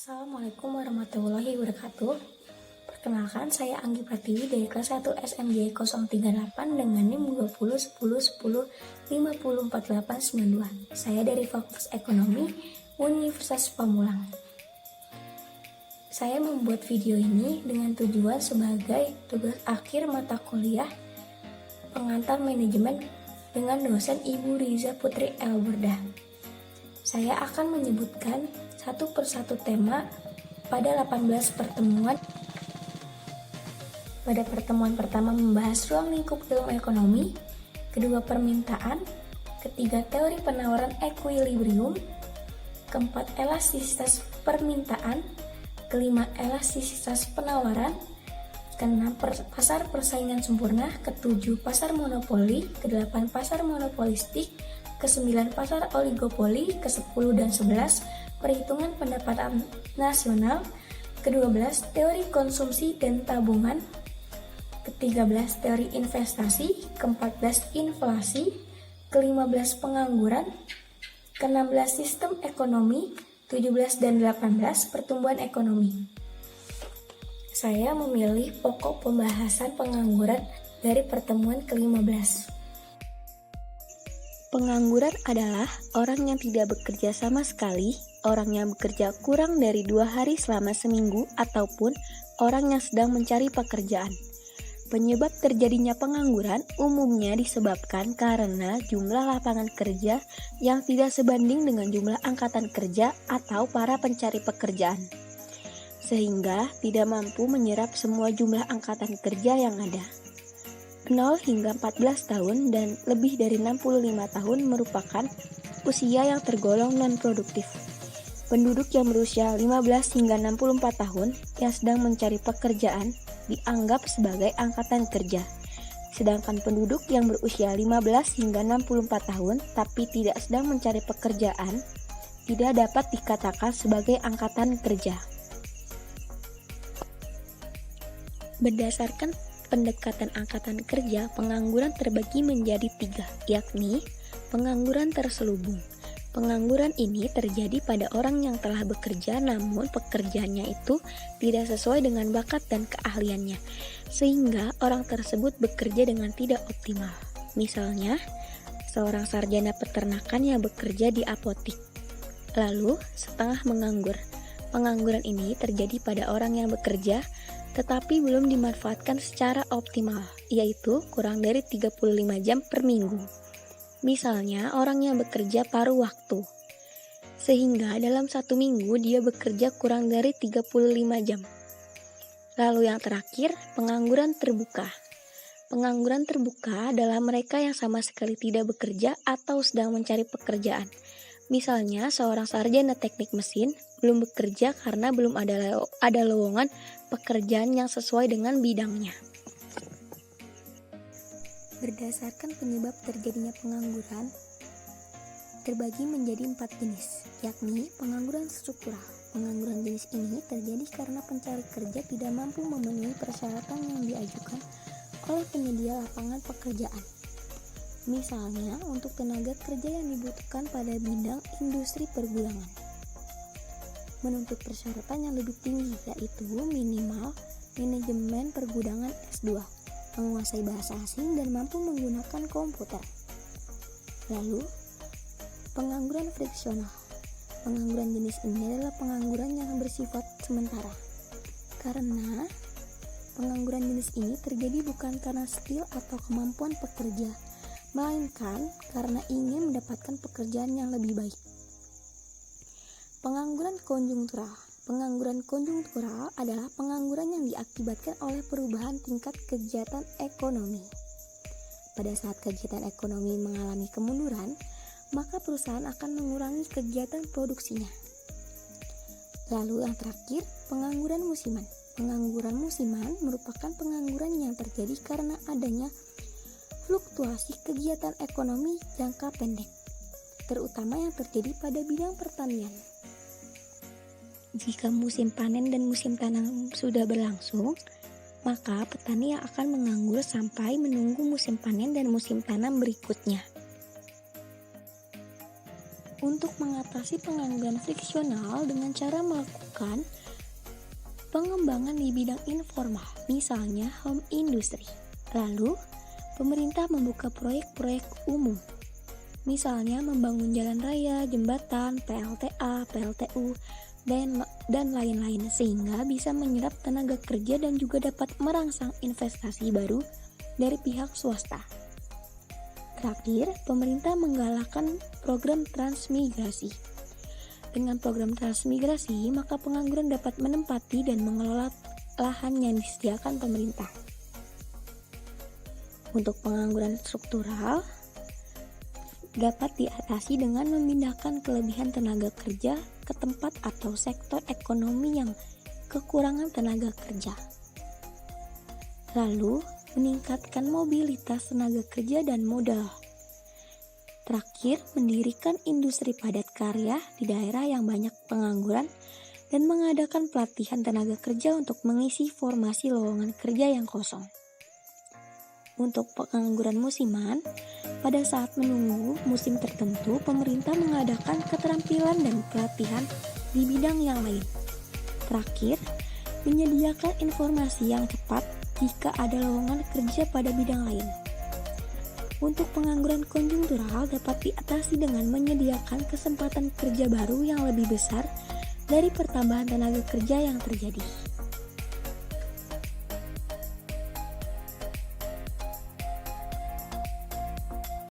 Assalamualaikum warahmatullahi wabarakatuh. Perkenalkan, saya Anggi Pratiwi dari kelas 1 SMJ 038 dengan NIM 20 10 10 50 48 92. Saya dari Fakultas Ekonomi Universitas Pamulang. Saya membuat video ini dengan tujuan sebagai tugas akhir mata kuliah pengantar manajemen dengan dosen Ibu Riza Putri Elburda. Saya akan menyebutkan satu persatu tema pada 18 pertemuan. Pada pertemuan pertama membahas ruang lingkup ilmu ekonomi, kedua permintaan, ketiga teori penawaran equilibrium, keempat elastisitas permintaan, kelima elastisitas penawaran, keenam pasar persaingan sempurna, ketujuh pasar monopoli, kedelapan pasar monopolistik, ke-9 pasar oligopoli, ke-10 dan 11 perhitungan pendapatan nasional, ke-12 teori konsumsi dan tabungan, ke-13 teori investasi, ke-14 inflasi, ke-15 pengangguran, ke-16 sistem ekonomi, 17 dan 18 pertumbuhan ekonomi. Saya memilih pokok pembahasan pengangguran dari pertemuan ke-15. Pengangguran adalah orang yang tidak bekerja sama sekali, orang yang bekerja kurang dari 2 hari selama seminggu, ataupun orang yang sedang mencari pekerjaan. Penyebab terjadinya pengangguran umumnya disebabkan karena jumlah lapangan kerja yang tidak sebanding dengan jumlah angkatan kerja atau para pencari pekerjaan, sehingga tidak mampu menyerap semua jumlah angkatan kerja yang ada. 0 hingga 14 tahun dan lebih dari 65 tahun merupakan usia yang tergolong non-produktif. Penduduk yang berusia 15 hingga 64 tahun yang sedang mencari pekerjaan dianggap sebagai angkatan kerja. Sedangkan penduduk yang berusia 15 hingga 64 tahun tapi tidak sedang mencari pekerjaan tidak dapat dikatakan sebagai angkatan kerja. Berdasarkan pendekatan angkatan kerja, pengangguran terbagi menjadi 3, yakni pengangguran terselubung. Pengangguran ini terjadi pada orang yang telah bekerja namun pekerjaannya itu tidak sesuai dengan bakat dan keahliannya, sehingga orang tersebut bekerja dengan tidak optimal. Misalnya, seorang sarjana peternakan yang bekerja di apotik, lalu setengah menganggur. Pengangguran ini terjadi pada orang yang bekerja tetapi belum dimanfaatkan secara optimal, yaitu kurang dari 35 jam per minggu. Misalnya, orang yang bekerja paruh waktu, sehingga dalam 1 minggu dia bekerja kurang dari 35 jam. Lalu yang terakhir, pengangguran terbuka. Pengangguran terbuka adalah mereka yang sama sekali tidak bekerja atau sedang mencari pekerjaan. Misalnya, seorang sarjana teknik mesin belum bekerja karena belum ada lowongan pekerjaan yang sesuai dengan bidangnya. Berdasarkan penyebab terjadinya pengangguran, terbagi menjadi 4 jenis, yakni pengangguran struktural. Pengangguran jenis ini terjadi karena pencari kerja tidak mampu memenuhi persyaratan yang diajukan oleh penyedia lapangan pekerjaan. Misalnya, untuk tenaga kerja yang dibutuhkan pada bidang industri pergudangan, menuntut persyaratan yang lebih tinggi, yaitu minimal manajemen pergudangan S2, menguasai bahasa asing dan mampu menggunakan komputer. Lalu, pengangguran friksional. Pengangguran jenis ini adalah pengangguran yang bersifat sementara. Karena pengangguran jenis ini terjadi bukan karena skill atau kemampuan pekerja, melainkan karena ingin mendapatkan pekerjaan yang lebih baik. Pengangguran konjungtural. Pengangguran konjungtural adalah pengangguran yang diakibatkan oleh perubahan tingkat kegiatan ekonomi. Pada saat kegiatan ekonomi mengalami kemunduran, maka perusahaan akan mengurangi kegiatan produksinya. Lalu yang terakhir, pengangguran musiman. Pengangguran musiman merupakan pengangguran yang terjadi karena adanya fluktuasi kegiatan ekonomi jangka pendek, terutama yang terjadi pada bidang pertanian. Jika musim panen dan musim tanam sudah berlangsung, maka petani yang akan menganggur sampai menunggu musim panen dan musim tanam berikutnya. untuk mengatasi pengangguran friksional dengan cara melakukan pengembangan di bidang informal, misalnya home industry. Lalu, pemerintah membuka proyek-proyek umum, misalnya membangun jalan raya, jembatan, PLTA, PLTU, dan lain-lain, sehingga bisa menyerap tenaga kerja dan juga dapat merangsang investasi baru dari pihak swasta. Terakhir, pemerintah menggalakkan program transmigrasi. Dengan program transmigrasi, maka pengangguran dapat menempati dan mengelola lahan yang disediakan pemerintah. Untuk pengangguran struktural, dapat diatasi dengan memindahkan kelebihan tenaga kerja ke tempat atau sektor ekonomi yang kekurangan tenaga kerja. Lalu, meningkatkan mobilitas tenaga kerja dan modal. Terakhir, mendirikan industri padat karya di daerah yang banyak pengangguran dan mengadakan pelatihan tenaga kerja untuk mengisi formasi lowongan kerja yang kosong. Untuk pengangguran musiman, pada saat menunggu musim tertentu, pemerintah mengadakan keterampilan dan pelatihan di bidang yang lain. Terakhir, menyediakan informasi yang tepat jika ada lowongan kerja pada bidang lain. Untuk pengangguran konjungtural dapat diatasi dengan menyediakan kesempatan kerja baru yang lebih besar dari pertambahan tenaga kerja yang terjadi.